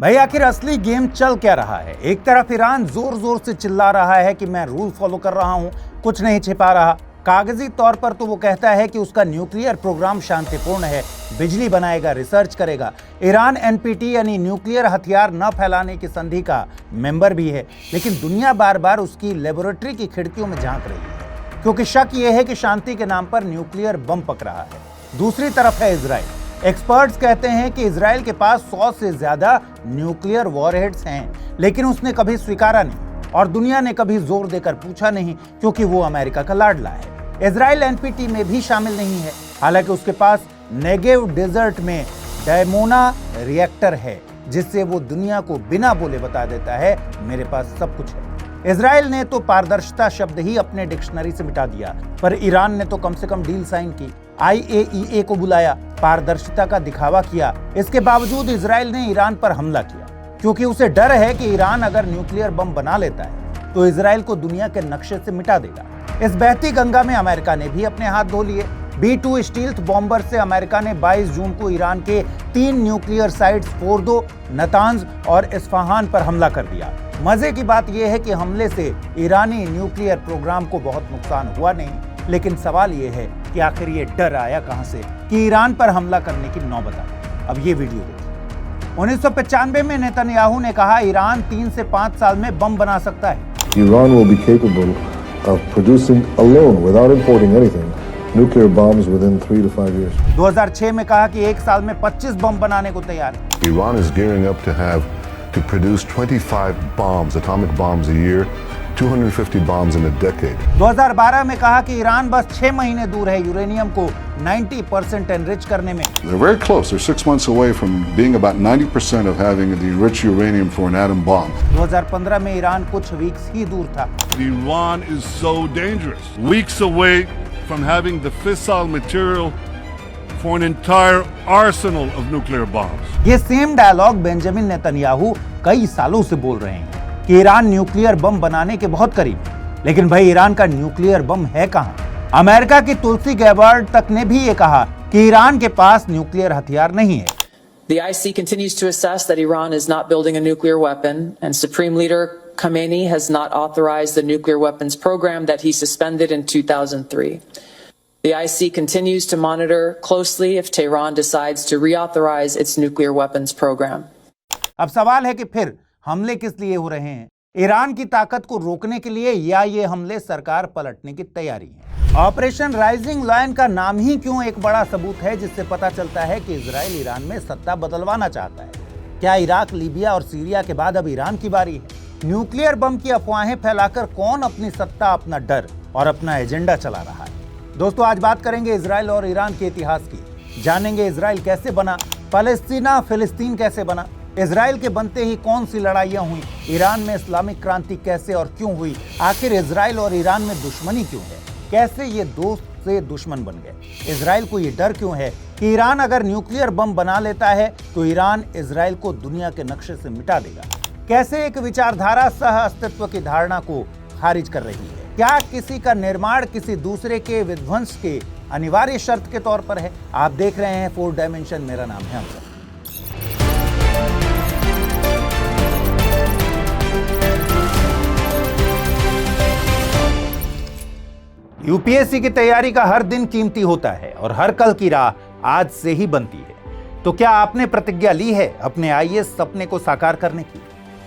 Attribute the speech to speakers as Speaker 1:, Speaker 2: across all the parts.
Speaker 1: भाई आखिर असली गेम चल क्या रहा है? एक तरफ ईरान जोर जोर से चिल्ला रहा है कि मैं रूल फॉलो कर रहा हूं, कुछ नहीं छिपा रहा। कागजी तौर पर तो वो कहता है कि उसका न्यूक्लियर प्रोग्राम शांतिपूर्ण है, बिजली बनाएगा, रिसर्च करेगा। ईरान एनपीटी यानी न्यूक्लियर हथियार न फैलाने की संधि का मेंबर भी है, लेकिन दुनिया बार बार उसकी लेबोरेटरी की खिड़कियों में झांक रही है, क्योंकि शक यह है कि शांति के नाम पर न्यूक्लियर बम पक रहा है। दूसरी तरफ है इजराइल। एक्सपर्ट्स कहते हैं कि इजराइल के पास 100 से ज्यादा न्यूक्लियर वॉरहेड्स हैं, लेकिन उसने कभी स्वीकारा नहीं और दुनिया ने कभी जोर देकर पूछा नहीं, क्योंकि वो अमेरिका का लाडला है। इजराइल एनपीटी में भी शामिल नहीं है, हालांकि उसके पास नेगेव डेजर्ट में डायमोना रिएक्टर है, जिससे वो दुनिया को बिना बोले बता देता है मेरे पास सब कुछ है। इजराइल ने तो पारदर्शिता शब्द ही अपने डिक्शनरी से मिटा दिया, पर ईरान ने तो कम से कम डील साइन की, IAEA को बुलाया, पारदर्शिता का दिखावा किया। इसके बावजूद इजराइल ने ईरान पर हमला किया, क्योंकि उसे डर है कि ईरान अगर न्यूक्लियर बम बना लेता है तो इजराइल को दुनिया के नक्शे से मिटा देगा। इस बहती गंगा में अमेरिका ने भी अपने हाथ धो लिए। B-2 स्टील्थ बॉम्बर से अमेरिका ने 22 जून को ईरान के 3 न्यूक्लियर साइट्स फोर्दो, नतांज और इस्फहान पर हमला कर दिया। मजे की बात यह है कि हमले से ईरानी न्यूक्लियर प्रोग्राम को बहुत नुकसान हुआ नहीं, लेकिन सवाल यह है कि आखिर ये डर आया कहां से कि ईरान पर हमला करने की नौबत आई। अब ये वीडियो देखिए। 1995 में नेतन्याहू ने कहा ईरान 3 से 5 साल में बम बना सकता है।
Speaker 2: Iran will be capable of producing alone, without importing anything, nuclear bombs within 3 to 5 years.
Speaker 1: 2006 में कहा कि एक साल में 25 बम बनाने को तैयार है।
Speaker 3: Iran is gearing up to produce 25 bombs, atomic bombs a year, 250 bombs in a decade.
Speaker 1: 2012 में कहा कि ईरान बस 6 महीने दूर है यूरेनियम को 90% एनरिच करने में।
Speaker 4: They're very close. They're 6 months away from being about 90% of having the enriched uranium for an atom bomb.
Speaker 1: 2015 में ईरान कुछ वीक्स ही दूर था।
Speaker 5: Iran is so dangerous. Weeks away from having the fissile material for an entire arsenal of nuclear bombs.
Speaker 1: ये same dialogue Benjamin Netanyahu कई सालों से बोल रहे हैं कि ईरान न्यूक्लियर बम बनाने के बहुत करीब है, लेकिन भाई ईरान का न्यूक्लियर बम है कहां? अमेरिका की तुलसी गैबार्ड तक ने भी ये कहा कि ईरान के पास न्यूक्लियर हथियार नहीं है।
Speaker 6: The IC continues to assess that Iran is not building a nuclear weapon, and Supreme Leader Khamenei has not authorized the nuclear weapons program that he suspended in 2003. The IC continues to monitor closely if Tehran decides to reauthorize its nuclear weapons program.
Speaker 1: अब सवाल है कि फिर हमले किस लिए हो रहे हैं? ईरान की ताकत को रोकने के लिए, या ये हमले सरकार पलटने की तैयारी है? ऑपरेशन राइजिंग लायन का नाम ही क्यों एक बड़ा सबूत है, जिससे पता चलता है कि इजराइल ईरान में सत्ता बदलवाना चाहता है। क्या इराक, लीबिया और सीरिया के बाद अब ईरान की बारी है? न्यूक्लियर बम की अफवाहें फैलाकर कौन अपनी सत्ता, अपना डर और अपना एजेंडा चला रहा है? दोस्तों, आज बात करेंगे इजराइल और ईरान के इतिहास की। जानेंगे इजराइल कैसे बना, पैलेस्टीना फिलिस्तीन कैसे बना, इजराइल के बनते ही कौन सी लड़ाइयां हुई, ईरान में इस्लामिक क्रांति कैसे और क्यों हुई, आखिर इजराइल और ईरान में दुश्मनी क्यों है, कैसे ये दोस्त से दुश्मन बन गए, इजराइल को ये डर क्यों है कि ईरान अगर न्यूक्लियर बम बना लेता है तो ईरान इजराइल को दुनिया के नक्शे से मिटा देगा, कैसे एक विचारधारा सह अस्तित्व की धारणा को खारिज कर रही है, क्या किसी का निर्माण किसी दूसरे के विध्वंस के अनिवार्य शर्त के तौर पर है। आप देख रहे हैं 4 डायमेंशन, मेरा नाम है अंकित। यूपीएससी की तैयारी का हर दिन कीमती होता है और हर कल की राह आज से ही बनती है। तो क्या आपने प्रतिज्ञा ली है अपने आईएएस सपने को साकार करने की?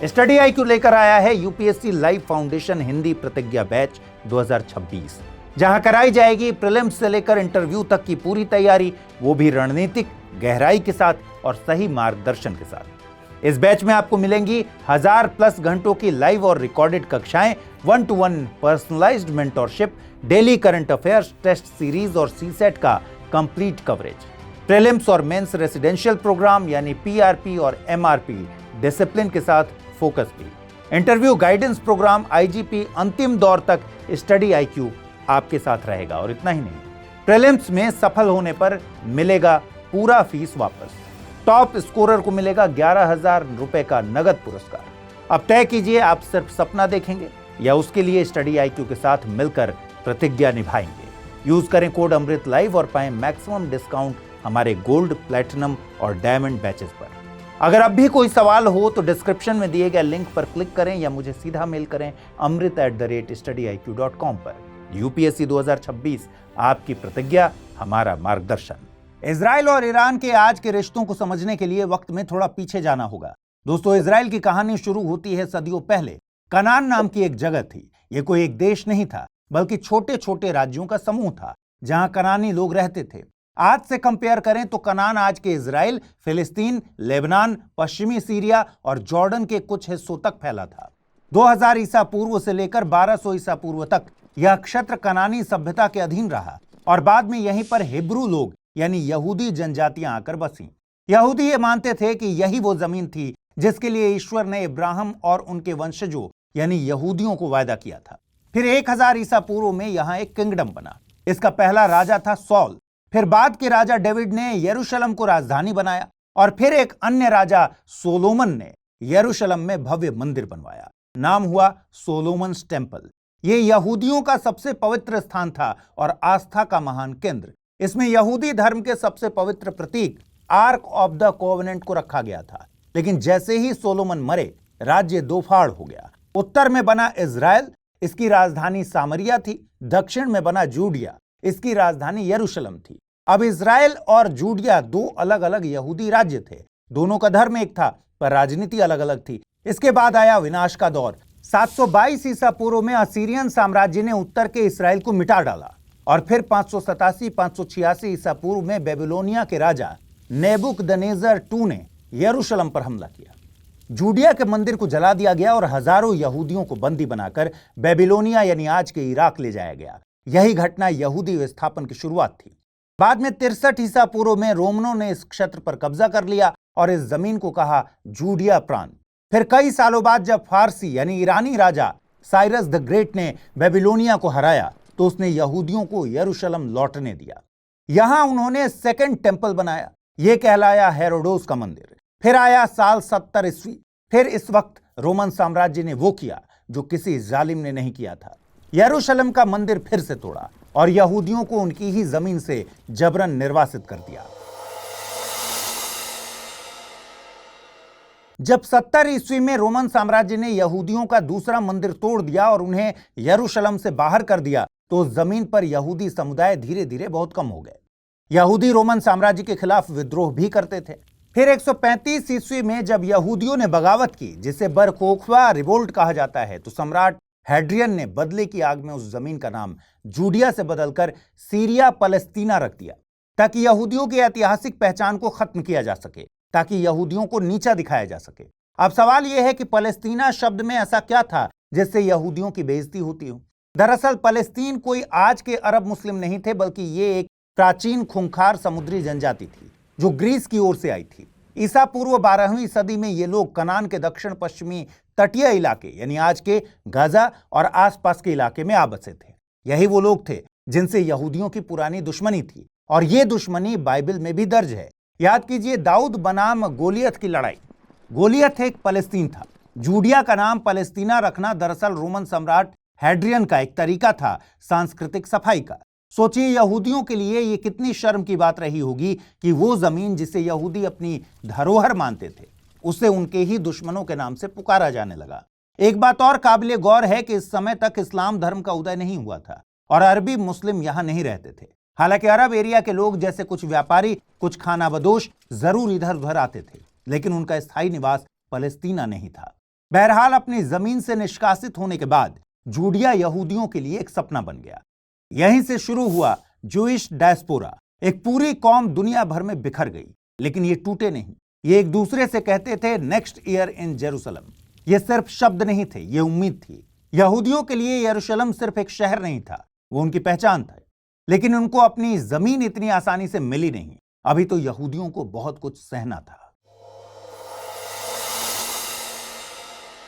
Speaker 1: स्टडी IQ लेकर आया है यूपीएससी लाइव फाउंडेशन हिंदी प्रतिज्ञा बैच 2026, जहां कराई जाएगी प्रीलिम्स से लेकर इंटरव्यू तक की पूरी तैयारी, वो भी रणनीतिक गहराई के साथ और सही मार्गदर्शन के साथ। इस बैच में आपको मिलेंगी 1000+ घंटों की लाइव और रिकॉर्डेड कक्षाएं, 1-to-1 personalised mentorship, daily current affairs, test series और सीसेट का कंप्लीट कवरेज, प्रीलिम्स और मेंस रेसिडेंशियल प्रोग्राम यानी PRP और MRP डिसिप्लिन के साथ फोकस भी, इंटरव्यू गाइडेंस प्रोग्राम, IGP अंतिम दौर तक स्टडी IQ आपके साथ रहेगा। और इतना ही नहीं, प्रीलिम्स में सफल होने पर मिलेगा पूरा फीस वापस, टॉप स्कोरर को मिलेगा 11,000 रुपए का नगद पुरस्कार। अब तय कीजिए, आप सिर्फ सपना देखेंगे या उसके लिए स्टडी IQ के साथ मिलकर प्रतिज्ञा निभाएंगे। यूज करें कोड अमृत लाइव और पाएं मैक्सिमम डिस्काउंट हमारे गोल्ड, प्लैटिनम और डायमंड बैचेस पर। अगर अब भी कोई सवाल हो तो डिस्क्रिप्शन में दिए गए लिंक पर क्लिक करें या मुझे सीधा मेल करें amrit@studiiq.com पर। यूपीएससी 2026 आपकी प्रतिज्ञा, हमारा मार्गदर्शन। इजराइल और ईरान के आज के रिश्तों को समझने के लिए वक्त में थोड़ा पीछे जाना होगा। दोस्तों, इजराइल की कहानी शुरू होती है सदियों पहले। कनान नाम की एक जगह थी। ये कोई एक देश नहीं था, बल्कि छोटे छोटे राज्यों का समूह था जहां कनानी लोग रहते थे। आज से कंपेयर करें तो कनान आज के इजराइल, फिलिस्तीन, लेबनान, पश्चिमी सीरिया और जॉर्डन के कुछ हिस्सों तक फैला था। 2000 ईसा पूर्व से लेकर 1200 ईसा पूर्व तक यह क्षेत्र कनानी सभ्यता के अधीन रहा और बाद में यहीं पर हिब्रू लोग यानी यहूदी जनजातियां आकर बसी। यहूदी ये मानते थे कि यही वो जमीन थी जिसके लिए ईश्वर ने इब्राहिम और उनके वंशजों यानी यहूदियों को वायदा किया था। फिर 1000 ईसा पूर्व में यहां एक किंगडम बना। इसका पहला राजा था सॉल। फिर बाद के राजा डेविड ने यरूशलेम को राजधानी बनाया और फिर एक अन्य राजा सोलोमन ने यरूशलेम में भव्य मंदिर बनवाया। नाम हुआ सोलोमन्स टेम्पल। ये यहूदियों का सबसे पवित्र स्थान था और आस्था का महान केंद्र। इसमें यहूदी धर्म के सबसे पवित्र प्रतीक आर्क ऑफ द कोवेनेंट को रखा गया था। लेकिन जैसे ही सोलोमन मरे, राज्य दो फाड़ हो गया। उत्तर में बना इजराइल, इसकी राजधानी सामरिया थी। दक्षिण में बना जूडिया, इसकी राजधानी यरूशलेम थी। अब इजराइल और जूडिया दो अलग अलग यहूदी राज्य थे। दोनों का धर्म एक था, पर राजनीति अलग अलग थी। इसके बाद आया विनाश का दौर। 722 ईसा पूर्व में असीरियन साम्राज्य ने उत्तर के इस्राएल को मिटा डाला और फिर 587-586 ईसा पूर्व में बेबीलोनिया के राजा नेबुकदनेजर II ने यरूशलेम पर हमला किया। जूडिया के मंदिर को जला दिया गया और हजारों यहूदियों को बंदी बनाकर बेबीलोनिया यानी आज के इराक ले जाया गया। यही घटना यहूदी विस्थापन की शुरुआत थी। बाद में 63 ईसा पूर्व में रोमनों ने इस क्षेत्र पर कब्जा कर लिया और इस जमीन को कहा जूडिया प्रांत। फिर कई सालों बाद जब फारसी यानी ईरानी राजा साइरस द ग्रेट ने बेबीलोनिया को हराया तो उसने यहूदियों को यरूशलेम लौटने दिया। यहां उन्होंने सेकंड टेंपल बनाया। यह कहलाया हेरोडोस का मंदिर। फिर आया साल 70 ईस्वी। फिर इस वक्त रोमन साम्राज्य ने वो किया जो किसी जालिम ने नहीं किया था। यरूशलेम का मंदिर फिर से तोड़ा और यहूदियों को उनकी ही जमीन से जबरन निर्वासित कर दिया। जब 70 ईस्वी में रोमन साम्राज्य ने यहूदियों का दूसरा मंदिर तोड़ दिया और उन्हें यरूशलेम से बाहर कर दिया तो उस जमीन पर यहूदी समुदाय धीरे धीरे बहुत कम हो गए। यहूदी रोमन साम्राज्य के खिलाफ विद्रोह भी करते थे। फिर 135 ईस्वी में जब यहूदियों ने बगावत की, जिसे बर कोखवा रिवोल्ट कहा जाता है, तो सम्राट हैड्रियन ने बदले की आग में उस जमीन का नाम जूडिया से बदलकर सीरिया पलेस्तीना रख दिया ताकि यहूदियों की ऐतिहासिक पहचान को खत्म किया जा सके, ताकि यहूदियों को नीचा दिखाया जा सके। अब सवाल यह है कि पलेस्तीना शब्द में ऐसा क्या था जिससे यहूदियों की बेइज्जती होती हो। दरअसल पलेस्तीन कोई आज के अरब मुस्लिम नहीं थे, बल्कि ये एक प्राचीन खूंखार समुद्री जनजाति थी जो ग्रीस की ओर से आई थी। ईसा पूर्व 12वीं सदी में ये लोग कनान के दक्षिण पश्चिमी तटीय इलाके यानी आज के गाजा और आसपास के इलाके में आ बसे थे। यही वो लोग थे जिनसे यहूदियों की पुरानी दुश्मनी थी और ये दुश्मनी बाइबल में भी दर्ज है। याद कीजिए दाऊद बनाम गोलियत की लड़ाई। गोलियत एक पलेस्तीन था। जूडिया का नाम पलेस्तीना रखना दरअसल रोमन सम्राट हैड्रियन का एक तरीका था सांस्कृतिक सफाई का। सोचिए यहूदियों के लिए ये कितनी शर्म की बात रही होगी कि वो जमीन जिसे यहूदी अपनी धरोहर मानते थे उसे उनके ही दुश्मनों के नाम से पुकारा जाने लगा। एक बात और काबिले गौर है कि इस समय तक इस्लाम धर्म का उदय नहीं हुआ था और अरबी मुस्लिम यहां नहीं रहते थे। हालांकि अरब एरिया के लोग जैसे कुछ व्यापारी, कुछ खानाबदोश जरूर इधर उधर आते थे, लेकिन उनका स्थायी निवास पलेस्तीना नहीं था। बहरहाल अपनी जमीन से निष्कासित होने के बाद जूडिया यहूदियों के लिए एक सपना बन गया। यहीं से शुरू हुआ जूइश डायस्पोरा। एक पूरी कौम दुनिया भर में बिखर गई, लेकिन ये टूटे नहीं। ये एक दूसरे से कहते थे नेक्स्ट ईयर इन जेरूसलम। ये सिर्फ शब्द नहीं थे, ये उम्मीद थी। यहूदियों के लिए यरूशलेम सिर्फ एक शहर नहीं था, वो उनकी पहचान था। लेकिन उनको अपनी जमीन इतनी आसानी से मिली नहीं। अभी तो यहूदियों को बहुत कुछ सहना था।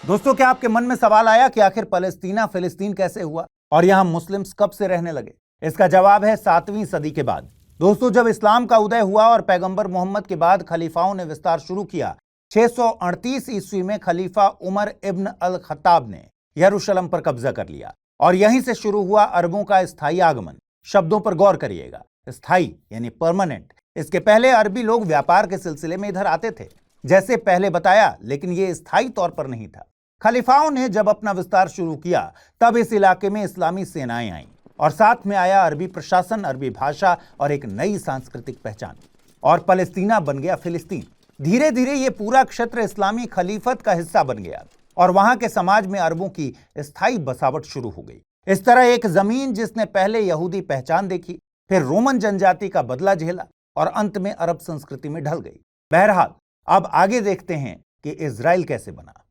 Speaker 1: दोस्तों, क्या आपके मन में सवाल आया कि आखिर पलेस्तीना फिलिस्तीन कैसे हुआ और यहां मुस्लिम्स कब से रहने लगे? इसका जवाब है 7वीं सदी के बाद। दोस्तों, जब इस्लाम का उदय हुआ और पैगंबर मोहम्मद के बाद खलीफाओं ने विस्तार शुरू किया, 638 ईस्वी में खलीफा उमर इब्न अल खत्ताब ने यरूशलेम पर कब्जा कर लिया और यहीं से शुरू हुआ अरबों का स्थायी आगमन। शब्दों पर गौर करिएगा, स्थायी यानी परमानेंट। इसके पहले अरबी लोग व्यापार के सिलसिले में इधर आते थे। जैसे पहले बताया, लेकिन ये स्थायी तौर पर नहीं था। खलीफाओं ने जब अपना विस्तार शुरू किया तब इस इलाके में इस्लामी सेनाएं आईं और साथ में आया अरबी प्रशासन, अरबी भाषा और एक नई सांस्कृतिक पहचान, और पलेस्तीना बन गया फिलिस्तीन। धीरे धीरे ये पूरा क्षेत्र इस्लामी खलीफत का हिस्सा बन गया और वहां के समाज में अरबों की स्थायी बसावट शुरू हो गई। इस तरह एक जमीन जिसने पहले यहूदी पहचान देखी, फिर रोमन जनजाति का बदला झेला और अंत में अरब संस्कृति में ढल गई। बहरहाल अब आगे देखते हैं कि इजराइल कैसे बना।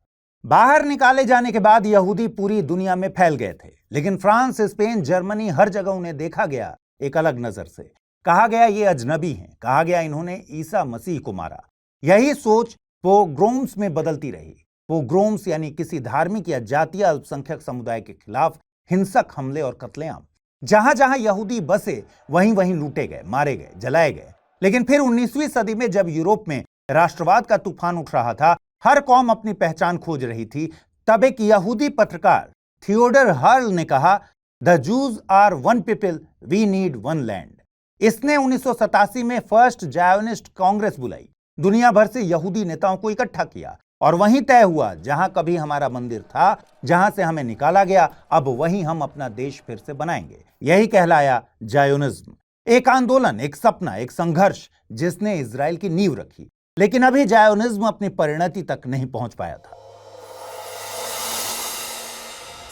Speaker 1: बाहर निकाले जाने के बाद यहूदी पूरी दुनिया में फैल गए थे, लेकिन फ्रांस, स्पेन, जर्मनी, हर जगह उन्हें देखा गया एक अलग नजर से। कहा गया ये अजनबी हैं, कहा गया इन्होंने ईसा मसीह को मारा। यही सोच पोग्रोम्स में बदलती रही। पोग्रोम्स यानी किसी धार्मिक या जातीय अल्पसंख्यक समुदाय के खिलाफ हिंसक हमले और कत्लेआम। जहां जहां यहूदी बसे वहीं वहीं लूटे गए, मारे गए, जलाए गए। लेकिन फिर 19वीं सदी में जब यूरोप में राष्ट्रवाद का तूफान उठ रहा था, हर कौम अपनी पहचान खोज रही थी, तब एक यहूदी पत्रकार थियोडर हर्ल ने कहा, the Jews are one people, we need one land. इसने 1987 में फर्स्ट जायोनिस्ट कांग्रेस बुलाई, दुनिया भर से यहूदी नेताओं को इकट्ठा किया और वहीं तय हुआ, जहां कभी हमारा मंदिर था, जहां से हमें निकाला गया, अब वहीं हम अपना देश फिर से बनाएंगे। यही कहलाया जायोनिज्म। एक आंदोलन, एक सपना, एक संघर्ष जिसने इजराइल की नींव रखी। लेकिन अभी जायोनिज्म अपनी परिणति तक नहीं पहुंच पाया था।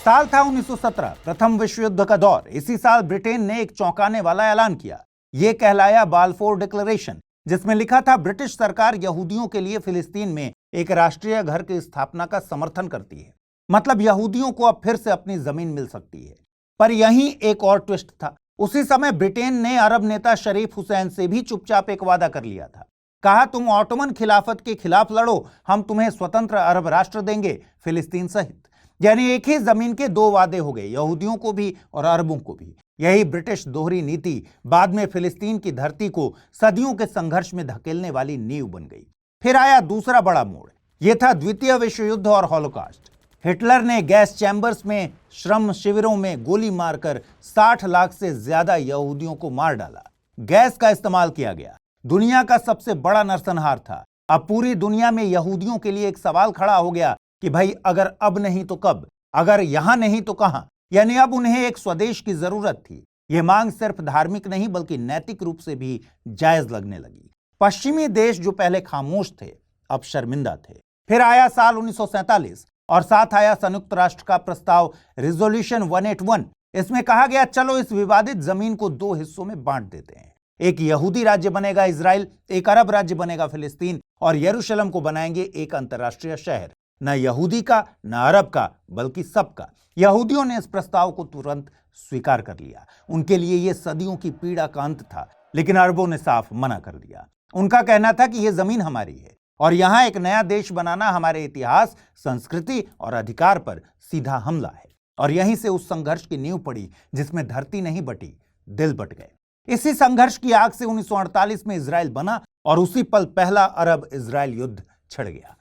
Speaker 1: साल था 1917, प्रथम विश्व युद्ध का दौर। इसी साल ब्रिटेन ने एक चौंकाने वाला ऐलान किया। यह कहलाया बाल्फोर डिक्लेरेशन, जिसमें लिखा था ब्रिटिश सरकार यहूदियों के लिए फिलिस्तीन में एक राष्ट्रीय घर की स्थापना का समर्थन करती है। मतलब यहूदियों को अब फिर से अपनी जमीन मिल सकती है। पर यहीं एक और ट्विस्ट था। उसी समय ब्रिटेन ने अरब नेता शरीफ हुसैन से भी चुपचाप एक वादा कर लिया था। कहा, तुम ऑटोमन खिलाफत के खिलाफ लड़ो, हम तुम्हें स्वतंत्र अरब राष्ट्र देंगे, फिलिस्तीन सहित। यानी एक ही जमीन के दो वादे हो गए, यहूदियों को भी और अरबों को भी। यही ब्रिटिश दोहरी नीति बाद में फिलिस्तीन की धरती को सदियों के संघर्ष में धकेलने वाली नींव बन गई। फिर आया दूसरा बड़ा मोड़। यह था द्वितीय विश्व युद्ध और हॉलोकॉस्ट। हिटलर ने गैस चैम्बर्स में, श्रम शिविरों में गोली मारकर 60 लाख से ज्यादा यहूदियों को मार डाला। गैस का इस्तेमाल किया गया। दुनिया का सबसे बड़ा नरसंहार था। अब पूरी दुनिया में यहूदियों के लिए एक सवाल खड़ा हो गया कि भाई अगर अब नहीं तो कब, अगर यहां नहीं तो कहां। यानी अब उन्हें एक स्वदेश की जरूरत थी। यह मांग सिर्फ धार्मिक नहीं बल्कि नैतिक रूप से भी जायज लगने लगी। पश्चिमी देश जो पहले खामोश थे, अब शर्मिंदा थे। फिर आया साल 1947 और साथ आया संयुक्त राष्ट्र का प्रस्ताव रिजोल्यूशन 181। इसमें कहा गया, चलो इस विवादित जमीन को दो हिस्सों में बांट देते हैं। एक यहूदी राज्य बनेगा इजराइल, एक अरब राज्य बनेगा फिलिस्तीन, और यरूशलेम को बनाएंगे एक अंतर्राष्ट्रीय शहर, न यहूदी का न अरब का बल्कि सबका। यहूदियों ने इस प्रस्ताव को तुरंत स्वीकार कर लिया। उनके लिए यह सदियों की पीड़ा का अंत था। लेकिन अरबों ने साफ मना कर दिया। उनका कहना था कि यह जमीन हमारी है और यहां एक नया देश बनाना हमारे इतिहास, संस्कृति और अधिकार पर सीधा हमला है। और यहीं से उस संघर्ष की नींव पड़ी जिसमें धरती नहीं बटी, दिल बट गए। इसी संघर्ष की आग से 1948 में इजराइल बना और उसी पल पहला अरब इजराइल युद्ध छिड़ गया।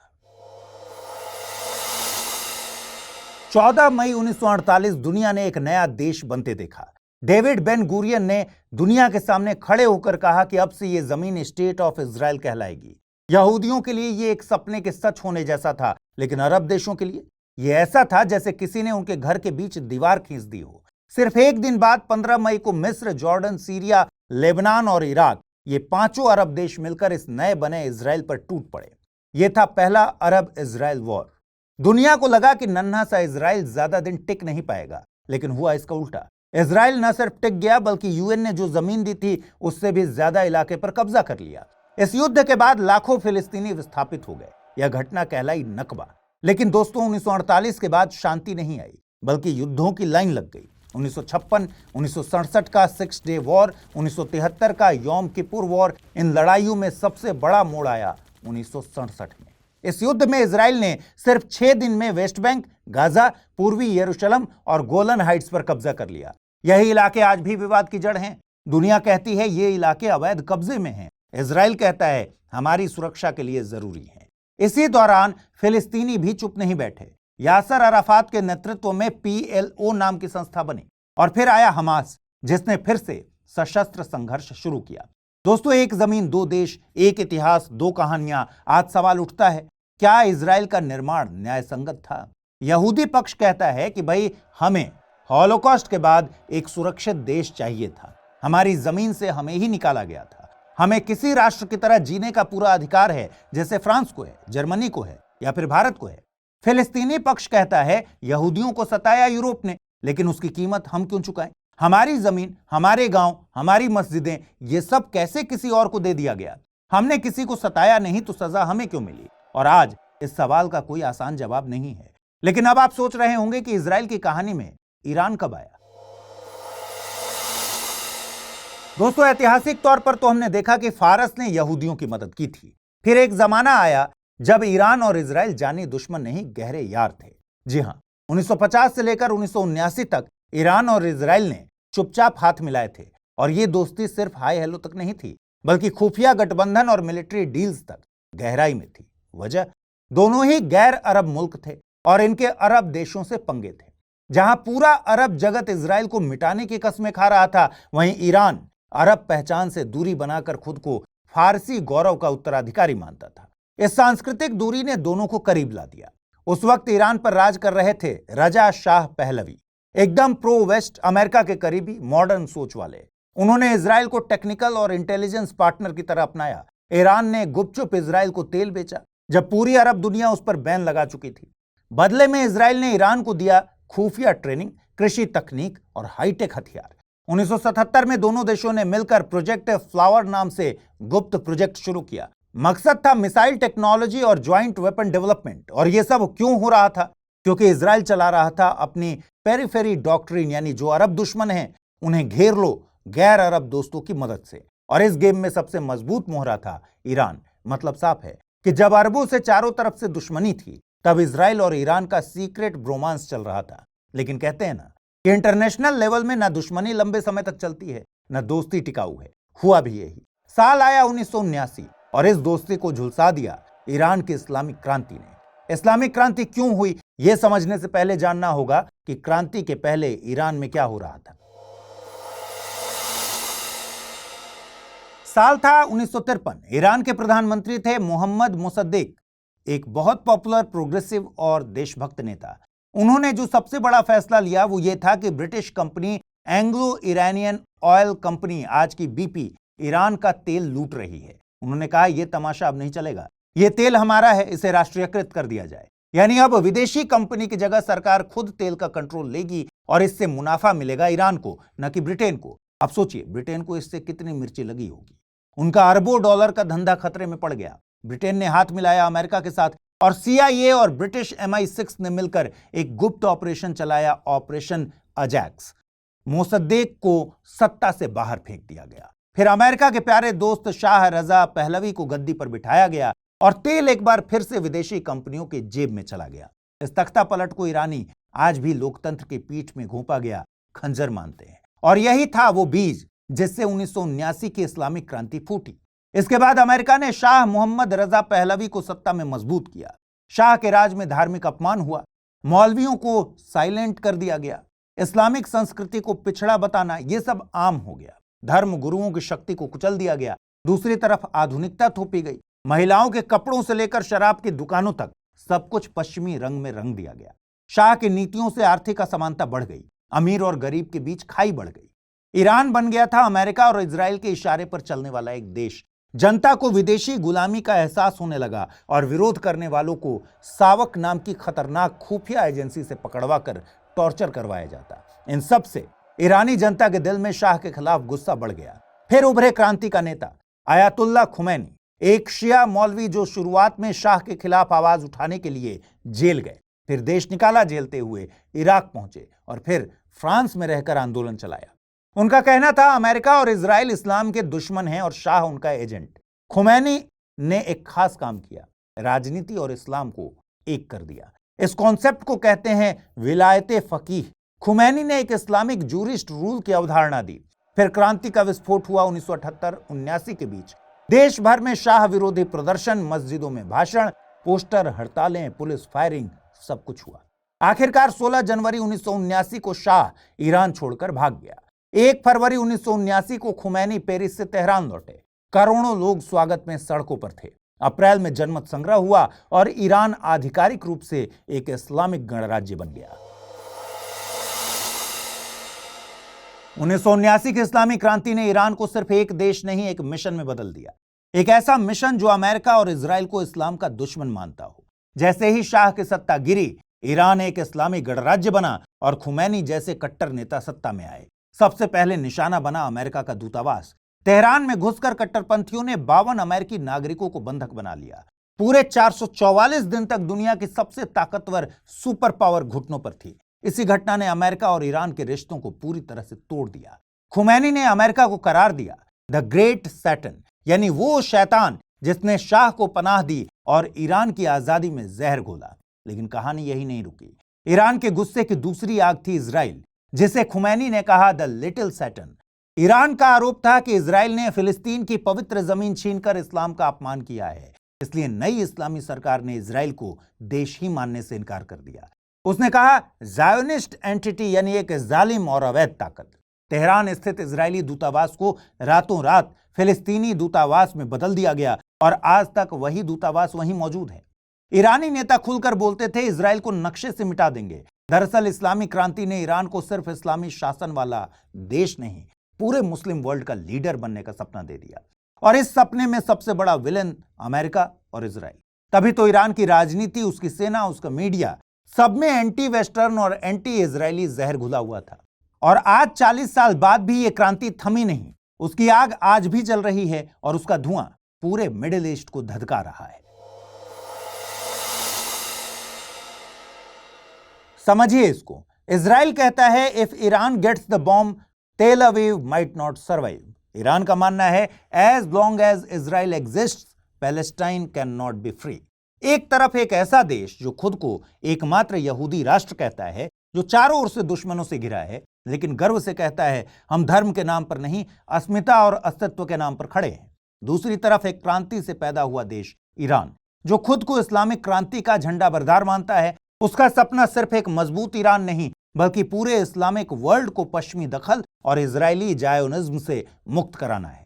Speaker 1: 14 मई 1948 दुनिया ने एक नया देश बनते देखा। डेविड बेन गुरियन ने दुनिया के सामने खड़े होकर कहा कि अब से यह जमीन स्टेट ऑफ इजराइल कहलाएगी। यहूदियों के लिए यह एक सपने के सच होने जैसा था, लेकिन अरब देशों के लिए यह ऐसा था जैसे किसी ने उनके घर के बीच दीवार खींच दी हो। सिर्फ एक दिन बाद 15 मई को मिस्र, जॉर्डन, सीरिया, लेबनान और इराक, ये पांचों अरब देश मिलकर इस नए बने इजराइल पर टूट पड़े। यह था पहला अरब इजराइल वॉर। दुनिया को लगा कि नन्हा सा इजराइल ज्यादा दिन टिक नहीं पाएगा, लेकिन हुआ इसका उल्टा। इजराइल न सिर्फ टिक गया बल्कि यूएन ने जो जमीन दी थी उससे भी ज्यादा इलाके पर कब्जा कर लिया। इस युद्ध के बाद लाखों फिलिस्तीनी विस्थापित हो गए। यह घटना कहलाई नकबा। लेकिन दोस्तों, 1948 के बाद शांति नहीं आई बल्कि युद्धों की लाइन लग गई। 1956, 1967 का 6 डे वॉर, 1973 का यौम किपुर वॉर, इन लड़ाइयों में सबसे बड़ा मोड़ आया 1967 में। इस युद्ध में इजराइल ने सिर्फ 6 दिन में वेस्ट बैंक, गाजा, पूर्वी यरूशलेम और गोलन हाइट्स पर कब्जा कर लिया। यही इलाके आज भी विवाद की जड़ हैं। दुनिया कहती है ये इलाके अवैध कब्जे में हैं। इजराइल कहता है हमारी सुरक्षा के लिए जरूरी है। इसी दौरान फिलिस्तीनी भी चुप नहीं बैठे। यासर अराफात के नेतृत्व में PLO नाम की संस्था बनी और फिर आया हमास, जिसने फिर से सशस्त्र संघर्ष शुरू किया। दोस्तों, एक जमीन दो देश, एक इतिहास, दो कहानियां। आज सवाल उठता है, क्या इजराइल का निर्माण न्याय संगत था? यहूदी पक्ष कहता है कि भाई हमें हॉलोकॉस्ट के बाद एक सुरक्षित देश चाहिए था, हमारी जमीन से हमें ही निकाला गया था, हमें किसी राष्ट्र की तरह जीने का पूरा अधिकार है जैसे फ्रांस को है, जर्मनी को है या फिर भारत को है। फिलिस्तीनी पक्ष कहता है यहूदियों को सताया यूरोप ने, लेकिन उसकी कीमत हम क्यों चुकाएं? हमारी जमीन, हमारे गांव, हमारी मस्जिदें, ये सब कैसे किसी और को दे दिया गया? हमने किसी को सताया नहीं तो सजा हमें क्यों मिली? और आज इस सवाल का कोई आसान जवाब नहीं है। लेकिन अब आप सोच रहे होंगे कि इजराइल की कहानी में ईरान कब आया? दोस्तों, ऐतिहासिक तौर पर तो हमने देखा कि फारस ने यहूदियों की मदद की थी। फिर एक जमाना आया जब ईरान और इजराइल जानी दुश्मन नहीं, गहरे यार थे। जी हां, 1950 से लेकर 1979 तक ईरान और इजराइल ने चुपचाप हाथ मिलाए थे। और ये दोस्ती सिर्फ हाय हेलो तक नहीं थी, बल्कि खुफिया गठबंधन और मिलिट्री डील्स तक गहराई में थी। वजह, दोनों ही गैर अरब मुल्क थे और इनके अरब देशों से पंगे थे। जहां पूरा अरब जगत इजराइल को मिटाने की कस्में खा रहा था, वहीं ईरान अरब पहचान से दूरी बनाकर खुद को फारसी गौरव का उत्तराधिकारी मानता था। इस सांस्कृतिक दूरी ने दोनों को करीब ला दिया। उस वक्त ईरान पर राज कर रहे थे रजा शाह पहलवी, एकदम प्रो वेस्ट, अमेरिका के करीबी, मॉडर्न सोच वाले। उन्होंने इजराइल को टेक्निकल और इंटेलिजेंस पार्टनर की तरह अपनाया। ईरान ने गुपचुप इजराइल को तेल बेचा जब पूरी अरब दुनिया उस पर बैन लगा चुकी थी। बदले में इजराइल ने ईरान को दिया खुफिया ट्रेनिंग, कृषि तकनीक और हाईटेक हथियार। 1977 में दोनों देशों ने मिलकर प्रोजेक्ट फ्लावर नाम से गुप्त प्रोजेक्ट शुरू किया। मकसद था मिसाइल टेक्नोलॉजी और ज्वाइंट वेपन डेवलपमेंट। और यह सब क्यों हो रहा था? क्योंकि इजराइल चला रहा था अपनी पेरीफेरी डॉक्ट्रिन, यानी जो अरब दुश्मन हैं उन्हें घेर लो गैर अरब दोस्तों की मदद से। और इस गेम में सबसे मजबूत मोहरा था ईरान। मतलब साफ है कि जब अरबों से चारों तरफ से दुश्मनी थी, तब इजराइल और ईरान का सीक्रेट ब्रोमांस चल रहा था। लेकिन कहते हैं ना कि इंटरनेशनल लेवल में ना दुश्मनी लंबे समय तक चलती है, ना दोस्ती टिकाऊ है। हुआ भी यही। साल आया 1979 और इस दोस्ती को झुलसा दिया ईरान की इस्लामिक क्रांति ने। इस्लामिक क्रांति क्यों हुई, यह समझने से पहले जानना होगा कि क्रांति के पहले ईरान में क्या हो रहा था। साल था 1953। ईरान के प्रधानमंत्री थे मोहम्मद मुसद्दिक, एक बहुत पॉपुलर, प्रोग्रेसिव और देशभक्त नेता। उन्होंने जो सबसे बड़ा फैसला लिया वो ये था कि British company Anglo Iranian oil company, आज की BP, ईरान का तेल लूट रही है। उन्होंने कहा यह तमाशा अब नहीं चलेगा, यह तेल हमारा है, इसे राष्ट्रीयकृत कर दिया जाए। यानी अब विदेशी कंपनी की जगह सरकार खुद तेल का कंट्रोल लेगी और इससे मुनाफा मिलेगा ईरान को, न कि ब्रिटेन को। अब सोचिए ब्रिटेन को इससे कितनी मिर्ची लगी होगी। उनका अरबों डॉलर का धंधा खतरे में पड़ गया। ब्रिटेन ने हाथ मिलाया अमेरिका के साथ और CIA और ब्रिटिश MI6 ने मिलकर एक गुप्त ऑपरेशन चलाया, ऑपरेशन अजैक्स। मोसद्देक को सत्ता से बाहर फेंक दिया गया। फिर अमेरिका के प्यारे दोस्त शाह रजा पहलवी को गद्दी पर बिठाया गया और तेल एक बार फिर से विदेशी कंपनियों के जेब में चला गया। इस तख्ता पलट को ईरानी आज भी लोकतंत्र की पीठ में घोंपा गया खंजर मानते हैं। और यही था वो बीज जिससे 1979 की इस्लामिक क्रांति फूटी। इसके बाद अमेरिका ने शाह मोहम्मद रजा पहलवी को सत्ता में मजबूत किया। शाह के राज में धार्मिक अपमान हुआ, मौलवियों को साइलेंट कर दिया गया, इस्लामिक संस्कृति को पिछड़ा बताना यह सब आम हो गया। धर्म गुरुओं की शक्ति को कुचल दिया गया। दूसरी तरफ आधुनिकता थोपी गई। महिलाओं के कपड़ों से लेकर शराब की दुकानों तक सब कुछ पश्चिमी रंग में रंग दिया गया। शाह की नीतियों से आर्थिक असमानता बढ़ गई, अमीर और गरीब के बीच खाई बढ़ गई। ईरान बन गया था अमेरिका और इजराइल के इशारे पर चलने वाला एक देश। जनता को विदेशी गुलामी का एहसास होने लगा और विरोध करने वालों को सावक नाम की खतरनाक खुफिया एजेंसी से पकड़वा कर टॉर्चर करवाया जाता। इन सब से ईरानी जनता के दिल में शाह के खिलाफ गुस्सा बढ़ गया। फिर उभरे क्रांति का नेता आयतुल्लाह खुमैनी, एक शिया मौलवी जो शुरुआत में शाह के खिलाफ आवाज उठाने के लिए जेल गए, फिर देश निकाला झेलते हुए इराक पहुंचे और फिर फ्रांस में रहकर आंदोलन चलाया। उनका कहना था अमेरिका और इजराइल इस्लाम के दुश्मन हैं और शाह उनका एजेंट। खुमैनी ने एक खास काम किया, राजनीति और इस्लाम को एक कर दिया। इस कॉन्सेप्ट को कहते हैं विलायते फकीह। खुमैनी ने एक इस्लामिक जूरिस्ट रूल की अवधारणा दी। फिर क्रांति का विस्फोट हुआ 1978-79 के बीच। देश भर में शाह विरोधी प्रदर्शन, मस्जिदों में भाषण, पोस्टर, हड़तालें, पुलिस फायरिंग, सब कुछ हुआ। आखिरकार 16 जनवरी 1979 को शाह ईरान छोड़कर भाग गया। 1 फरवरी 1979 को खुमैनी पेरिस से तेहरान लौटे। करोड़ों लोग स्वागत में सड़कों पर थे। अप्रैल में जनमत संग्रह हुआ और ईरान आधिकारिक रूप से एक इस्लामिक गणराज्य बन गया। 1979 की इस्लामी क्रांति ने ईरान को सिर्फ एक देश नहीं, एक मिशन में बदल दिया। एक ऐसा मिशन जो अमेरिका और इजराइल को इस्लाम का दुश्मन मानता हो। जैसे ही शाह की सत्ता गिरी, ईरान एक इस्लामी गणराज्य बना और खुमैनी जैसे कट्टर नेता सत्ता में आए। सबसे पहले निशाना बना अमेरिका का दूतावास। तेहरान में घुसकर कट्टरपंथियों ने 52 अमेरिकी नागरिकों को बंधक बना लिया। पूरे 444 दिन तक दुनिया की सबसे ताकतवर सुपर पावर घुटनों पर थी। इसी घटना ने अमेरिका और ईरान के रिश्तों को पूरी तरह से तोड़ दिया। खुमैनी ने अमेरिका को करार दिया द ग्रेट सैटन, यानी वो शैतान जिसने शाह को पनाह दी और ईरान की आजादी में जहर घोला। लेकिन कहानी यही नहीं रुकी। ईरान के गुस्से की दूसरी आग थी इजराइल, जिसे खुमैनी ने कहा द लिटिल सैटन। ईरान का आरोप था कि इजराइल ने फिलिस्तीन की पवित्र जमीन छीनकर इस्लाम का अपमान किया है। इसलिए नई इस्लामी सरकार ने इजराइल को देश ही मानने से इनकार कर दिया। उसने कहा जायोनिस्ट एंटिटी, यानी एक जालिम और अवैध ताकत। तेहरान स्थित इजरायली दूतावास को रातों रात फिलिस्तीनी दूतावास में बदल दिया गया और आज तक वही दूतावास वहीं मौजूद है। ईरानी नेता खुलकर बोलते थे इजराइल को नक्शे से मिटा देंगे। दरअसल इस्लामी क्रांति ने ईरान को सिर्फ इस्लामी शासन वाला देश नहीं, पूरे मुस्लिम वर्ल्ड का लीडर बनने का सपना दे दिया। और इस सपने में सबसे बड़ा विलेन अमेरिका और इजराइल। तभी तो ईरान की राजनीति, उसकी सेना, उसका मीडिया, सब में एंटी वेस्टर्न और एंटी इजरायली जहर घुला हुआ था। और आज 40 साल बाद भी ये क्रांति थमी नहीं। उसकी आग आज भी जल रही है और उसका धुआं पूरे मिडिल ईस्ट को धधका रहा है। समझिए इसको। इजराइल कहता है if Iran gets the bomb Tel Aviv might not survive. Iran का मानना है as long as Israel exists Palestine can not be free. एक तरफ एक ऐसा देश जो खुद को एकमात्र यहूदी राष्ट्र कहता है, जो चारों ओर से दुश्मनों से घिरा है, लेकिन गर्व से कहता है हम धर्म के नाम पर नहीं, अस्मिता और अस्तित्व के नाम पर खड़े हैं। दूसरी तरफ एक क्रांति से पैदा हुआ देश ईरान, जो खुद को इस्लामिक क्रांति का झंडा बरदार मानता है। उसका सपना सिर्फ एक मजबूत ईरान नहीं, बल्कि पूरे इस्लामिक वर्ल्ड को पश्चिमी दखल और इजरायली जायोनिज्म से मुक्त कराना है।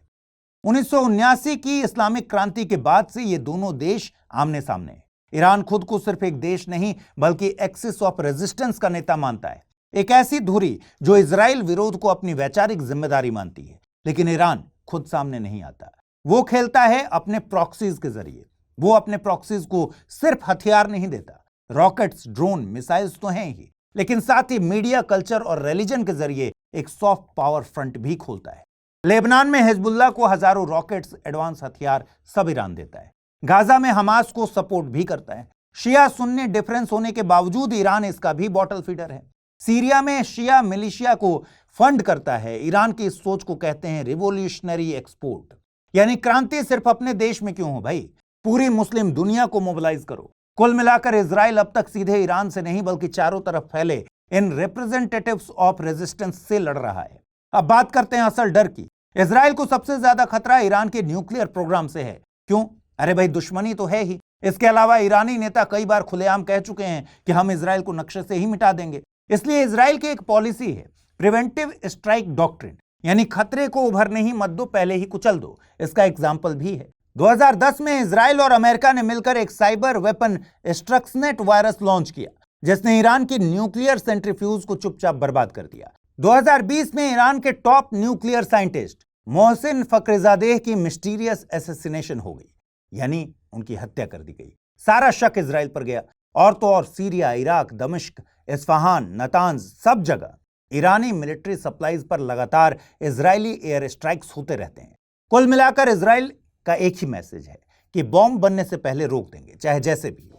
Speaker 1: 1979 की इस्लामिक क्रांति के बाद से ये दोनों देश आमने सामने हैं। ईरान खुद को सिर्फ एक देश नहीं, बल्कि एक्सिस ऑफ रेजिस्टेंस का नेता मानता है, एक ऐसी धुरी जो इजराइल विरोध को अपनी वैचारिक जिम्मेदारी मानती है। लेकिन ईरान खुद सामने नहीं आता। वो खेलता है अपने प्रॉक्सीज के जरिए। वो अपने प्रॉक्सीज को सिर्फ हथियार नहीं देता, रॉकेट्स, ड्रोन, मिसाइल्स तो हैं ही, लेकिन साथ ही मीडिया, कल्चर और रिलीजन के जरिए एक सॉफ्ट पावर फ्रंट भी खोलता है। लेबनान में हिजबुल्लाह को हजारों रॉकेट्स, एडवांस हथियार सब ईरान देता है। गाजा में हमास को सपोर्ट भी करता है। शिया सुन्नी डिफरेंस होने के बावजूद ईरान इसका भी बॉटल फीडर है। सीरिया में शिया मिलिशिया को फंड करता है। ईरान की इस सोच को कहते हैं रिवोल्यूशनरी एक्सपोर्ट, यानी क्रांति सिर्फ अपने देश में क्यों हो भाई, पूरी मुस्लिम दुनिया को मोबिलाइज करो। कुल मिलाकर इजराइल अब तक सीधे ईरान से नहीं, बल्कि चारों तरफ फैले इन रिप्रेजेंटेटिव्स ऑफ रेजिस्टेंस से लड़ रहा है। अब बात करते हैं असल डर की। इजराइल को सबसे ज्यादा खतरा ईरान के न्यूक्लियर प्रोग्राम से है। क्यों? अरे भाई, दुश्मनी तो है ही। इसके अलावा ईरानी नेता कई बार खुलेआम कह चुके हैं कि हम इजराइल को नक्शे से ही मिटा देंगे। इसलिए इजराइल की एक पॉलिसी है प्रिवेंटिव स्ट्राइक डॉक्ट्रिन, यानी खतरे को उभरने ही मत दो, पहले ही कुचल दो। इसका एग्जाम्पल भी है। 2010 में इजराइल और अमेरिका ने मिलकर एक साइबर वेपन स्ट्रक्सनेट वायरस लॉन्च किया, जिसने ईरान की न्यूक्लियर सेंट्रीफ्यूज को चुपचाप बर्बाद कर दिया। 2020 में ईरान के top nuclear scientist Mohsen Fakhrizadeh की मिस्टीरियस असैसिनेशन हो गई, यानी उनकी हत्या कर दी गई। सारा शक इजराइल पर गया। और तो और सीरिया, इराक, दमिश्क, इस्फहान, नतांज, सब जगह ईरानी मिलिट्री सप्लाईज पर लगातार इजरायली एयर स्ट्राइक्स होते रहते हैं। कुल मिलाकर इजराइल का एक ही मैसेज है कि बॉम्ब बनने से पहले रोक देंगे, चाहे जैसे भी हो।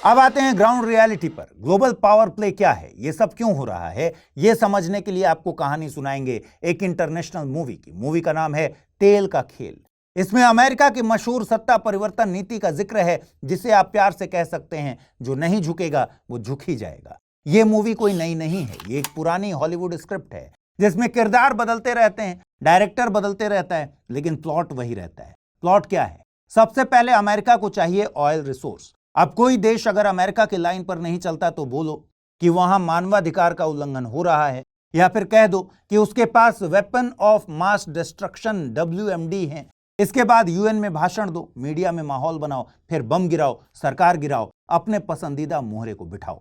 Speaker 1: अब आते हैं ग्राउंड रियलिटी पर। ग्लोबल पावर प्ले क्या है, यह सब क्यों हो रहा है, यह समझने के लिए आपको कहानी सुनाएंगे एक इंटरनेशनल मूवी की। मूवी का नाम है तेल का खेल। इसमें अमेरिका की मशहूर सत्ता परिवर्तन नीति का जिक्र है, जिसे आप प्यार से कह सकते हैं जो नहीं झुकेगा वो झुक ही जाएगा। यह मूवी कोई नई नहीं है, ये एक पुरानी हॉलीवुड स्क्रिप्ट है, जिसमें किरदार बदलते रहते हैं, डायरेक्टर बदलते रहता है, लेकिन प्लॉट वही रहता है। प्लॉट क्या है? सबसे पहले अमेरिका को चाहिए ऑयल रिसोर्स। अब कोई देश अगर अमेरिका की लाइन पर नहीं चलता तो बोलो कि वहां मानवाधिकार का उल्लंघन हो रहा है, या फिर कह दो कि उसके पास weapon of mass destruction WMD हैं। इसके बाद UN में भाषण दो, मीडिया में माहौल बनाओ, फिर बम गिराओ, सरकार गिराओ, अपने पसंदीदा मोहरे को बिठाओ।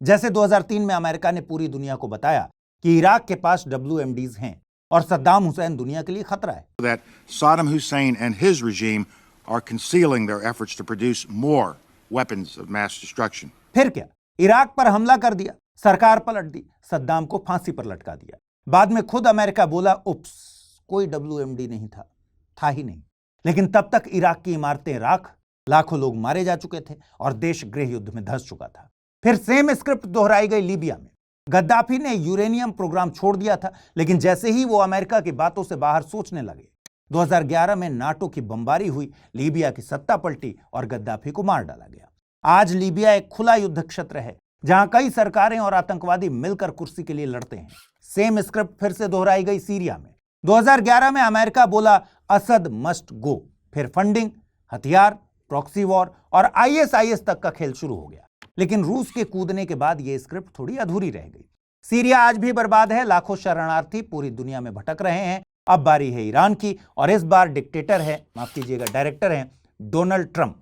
Speaker 1: जैसे 2003 में अमेरिका ने पूरी दुनिया को बताया कि इराक के पास WMDs हैं और सद्दाम हुसैन दुनिया के लिए खतरा है।
Speaker 7: That Saddam Hussein and his regime are concealing their efforts to produce more weapons of mass destruction.
Speaker 1: फिर क्या, इराक पर हमला कर दिया, सरकार पलट दी, सद्दाम को फांसी पर लटका दिया। बाद में खुद अमेरिका बोला, उप्स, कोई WMD नहीं था ही नहीं। लेकिन तब तक इराक की इमारतें राख, लाखों लोग मारे जा चुके थे और देश गृह युद्ध में धंस चुका था। फिर सेम स्क्रिप्ट दोहराई गई लीबिया में। गद्दाफी ने यूरेनियम प्रोग्राम छोड़ दिया था, लेकिन जैसे ही वो अमेरिका की बातों से बाहर सोचने लगे, 2011 में नाटो की बमबारी हुई, लीबिया की सत्ता पलटी और गद्दाफी को मार डाला गया। आज लीबिया एक खुला युद्ध क्षेत्र है जहां कई सरकारें और आतंकवादी मिलकर कुर्सी के लिए लड़ते हैं। सेम स्क्रिप्ट फिर से दोहराई गई सीरिया में। 2011 में अमेरिका बोला असद मस्ट गो। फिर फंडिंग, हथियार, प्रॉक्सी वॉर और ISIS तक का खेल शुरू हो गया। लेकिन रूस के कूदने के बाद यह स्क्रिप्ट थोड़ी अधूरी रह गई। सीरिया आज भी बर्बाद है, लाखों शरणार्थी पूरी दुनिया में भटक रहे हैं। अब बारी है ईरान की और इस बार डिक्टेटर है, माफ कीजिएगा डायरेक्टर हैं डोनाल्ड ट्रंप।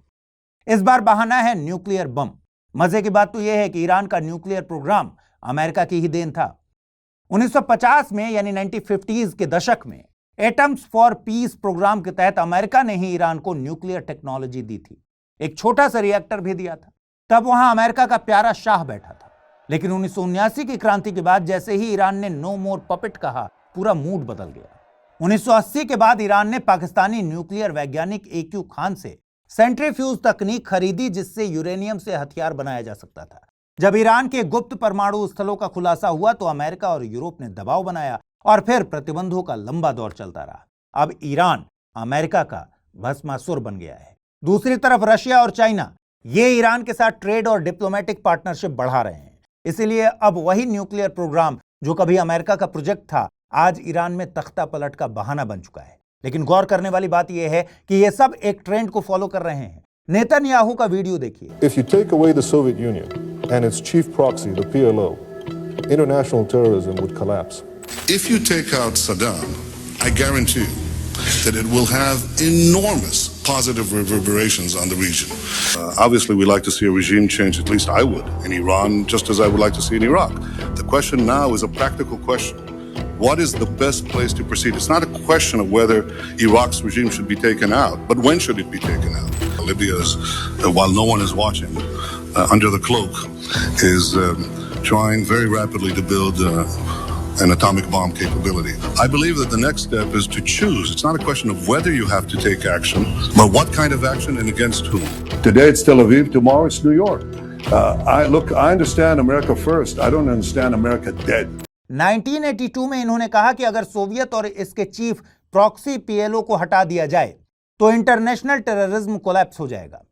Speaker 1: इस बार बहाना है न्यूक्लियर बम। मजे की बात तो यह है कि ईरान का न्यूक्लियर प्रोग्राम अमेरिका की ही देन था। 1950 में यानी 1950s के दशक में एटम्स फॉर पीस प्रोग्राम के तहत अमेरिका ने ही ईरान को न्यूक्लियर टेक्नोलॉजी दी थी। एक छोटा सा रिएक्टर भी दिया था। तब वहां अमेरिका का प्यारा शाह बैठा था। लेकिन 1979 की क्रांति के बाद जैसे ही ईरान ने नो मोर पपेट कहा, पूरा मूड बदल गया। 1980 के बाद ईरान ने पाकिस्तानी न्यूक्लियर वैज्ञानिक AQ खान से सेंट्रीफ्यूज तकनीक खरीदी, जिससे यूरेनियम से हथियार बनाया जा सकता था। जब ईरान के गुप्त परमाणु स्थलों का खुलासा हुआ तो अमेरिका और यूरोप ने दबाव बनाया और फिर प्रतिबंधों का लंबा दौर चलता रहा। अब ईरान अमेरिका का भस्मासुर बन गया है। दूसरी तरफ रशिया और चाइना ये ईरान के साथ ट्रेड और डिप्लोमेटिक पार्टनरशिप बढ़ा रहे हैं। इसीलिए अब वही न्यूक्लियर प्रोग्राम जो कभी अमेरिका का प्रोजेक्ट था, आज ईरान में तख्ता पलट का बहाना बन चुका है। लेकिन गौर करने वाली बात यह है कि ये सब एक ट्रेंड को फॉलो कर रहे हैं। नेतन्याहू का वीडियो देखिए।
Speaker 2: If you take away the Soviet Union and its chief proxy, the PLO, international terrorism would collapse.
Speaker 4: If you take out Saddam, I guarantee you that it will have enormous positive reverberations on the region. Obviously, we like to see a regime change, at least I would, in Iran, just as I would like to see in Iraq. The question now is a practical question. What is the best place to proceed? It's not a question of whether Iraq's regime should be taken out, but when should it be taken out? Libya is, while no one is watching, under the cloak, is trying very rapidly to build an atomic bomb capability. I believe that the next step is to choose. It's not a question of whether you have to take action, but what kind of action and against whom.
Speaker 2: Today it's Tel Aviv, tomorrow it's New York. I understand America first. I don't understand America dead.
Speaker 1: 1982 में इन्होंने कहा कि अगर Soviet और इसके chief proxy PLO को हटा दिया जाए तो इंटरनेशनल टेररिज्म कोलैप्स हो जाएगा।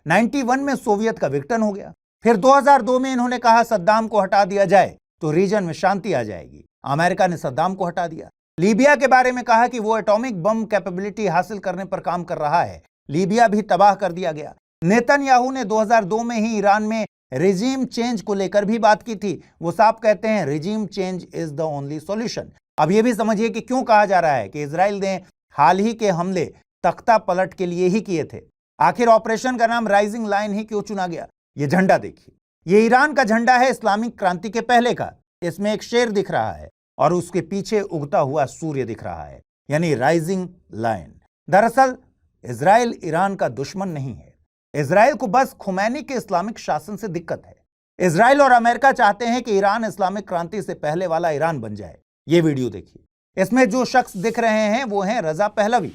Speaker 1: 91 में सोवियत का विघटन हो गया। फिर 2002 में इन्होंने कहा सद्दाम को हटा दिया जाए तो रीजन में शांति आ जाएगी। अमेरिका ने सद्दाम को हटा दिया। लीबिया के बारे में कहा कि वो एटॉमिक बम कैपेबिलिटी हासिल करने पर काम कर रहा है। लीबिया भी तबाह कर दिया गया। नेतन्याहू ने 2002 में ही ईरान में रिजीम चेंज को लेकर भी बात की थी। वो साफ कहते हैं regime change is the only solution. अब ये भी समझिए कि क्यों कहा जा रहा है कि इजराइल ने हाल ही के हमले तख्ता पलट के लिए ही किए थे। आखिर ऑपरेशन का नाम राइजिंग लाइन ही क्यों चुना गया? ये झंडा देखिए, ये ईरान का झंडा है इस्लामिक क्रांति के पहले का। इसमें एक शेर दिख रहा है और उसके पीछे उगता हुआ सूर्य दिख रहा है, यानी राइजिंग लाइन। दरअसल इजराइल ईरान का दुश्मन नहीं है। इजराइल को बस खुमैनी के इस्लामिक शासन से दिक्कत है। इजराइल और अमेरिका चाहते हैं कि ईरान इस्लामिक क्रांति से पहले वाला ईरान बन जाए। ये वीडियो देखिए। इसमें जो शख्स दिख रहे हैं वो हैं रजा पहलवी।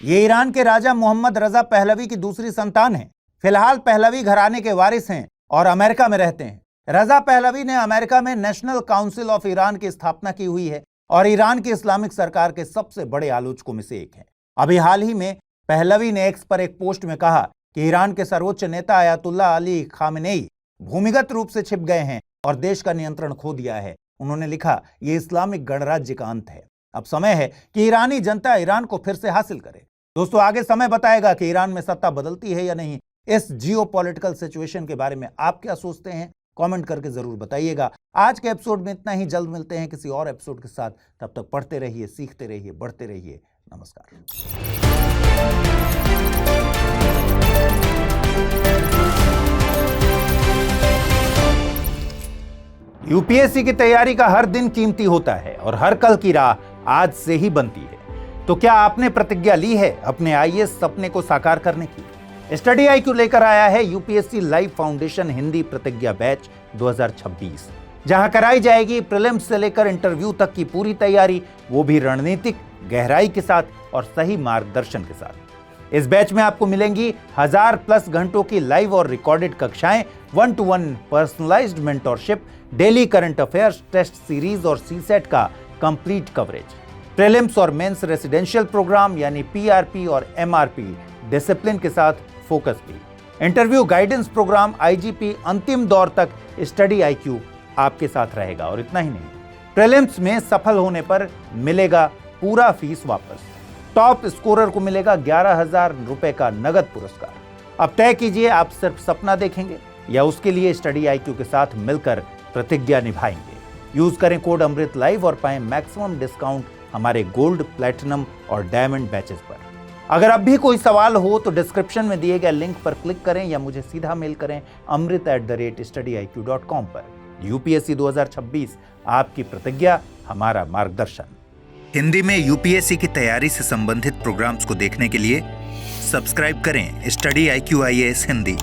Speaker 1: ये ईरान के राजा मोहम्मद रजा पहलवी की दूसरी संतान है। फिलहाल पहलवी घराने के वारिस हैं और अमेरिका में रहते हैं। रजा पहलवी ने अमेरिका में नेशनल काउंसिल ऑफ ईरान की स्थापना की हुई है और ईरान की इस्लामिक सरकार के सबसे बड़े आलोचकों में से एक है। अभी हाल ही में पहलवी ने एक्स पर एक पोस्ट में कहा कि ईरान के सर्वोच्च नेता अयातुल्लाह अली खामेनेई भूमिगत रूप से छिप गए हैं और देश का नियंत्रण खो दिया है। उन्होंने लिखा, ये इस्लामिक गणराज्य का अंत है। अब समय है कि ईरानी जनता ईरान को फिर से हासिल करे। दोस्तों, आगे समय बताएगा कि ईरान में सत्ता बदलती है या नहीं। इस जियोपॉलिटिकल सिचुएशन के बारे में आप क्या सोचते हैं? कमेंट करके जरूर बताइएगा। आज के एपिसोड में इतना ही। जल्द मिलते हैं किसी और एपिसोड के साथ। तब तक पढ़ते रहिए, सीखते रहिए, बढ़ते रहिए। नमस्कार। यूपीएससी की तैयारी का हर दिन कीमती होता है और हर कल की राह आज से ही बनती है। तो क्या आपने प्रतिज्ञा ली है अपने आईएएस सपने को साकार करने की? स्टडी IQ लेकर आया है यूपीएससी लाइव फाउंडेशन हिंदी प्रतिज्ञा बैच 2026, जहां कराई जाएगी प्रीलिम्स से लेकर इंटरव्यू तक की पूरी तैयारी, वो भी रणनीतिक गहराई के साथ और सही मार्गदर्शन के साथ। इस बैच में आपको मिलेंगी 1000+ घंटों की लाइव और रिकॉर्डेड कक्षाएं, 1-to-1 personalised mentorship, daily current affairs, test series और सीसेट का कंप्लीट कवरेज, प्रीलिम्स और मेंस रेसिडेंशियल प्रोग्राम यानी PRP और MRP डिसिप्लिन के साथ फोकस भी, इंटरव्यू गाइडेंस प्रोग्राम, IGP अंतिम दौर तक स्टडी IQ आपके साथ रहेगा। और इतना ही नहीं, प्रीलिम्स में सफल होने पर मिलेगा पूरा फीस वापस। टॉप स्कोरर को मिलेगा 11,000 रुपए का नगद पुरस्कार। अब तय कीजिए, आप सिर्फ सपना देखेंगे या उसके लिए स्टडी IQ के साथ मिलकर प्रतिज्ञा निभाएंगे। यूज करें कोड अमृत लाइव और पाएं मैक्सिमम डिस्काउंट हमारे गोल्ड, प्लैटिनम और डायमंड बैचेस पर। अगर अब भी कोई सवाल हो तो डिस्क्रिप्शन में दिए गए लिंक पर क्लिक करें या मुझे सीधा मेल करें amrit@studiiq.com पर। यूपीएससी 2026, आपकी प्रतिज्ञा, हमारा मार्गदर्शन। हिंदी में यूपीएससी की तैयारी से संबंधित प्रोग्राम्स को देखने के लिए सब्सक्राइब करें स्टडी IQ IAS हिंदी।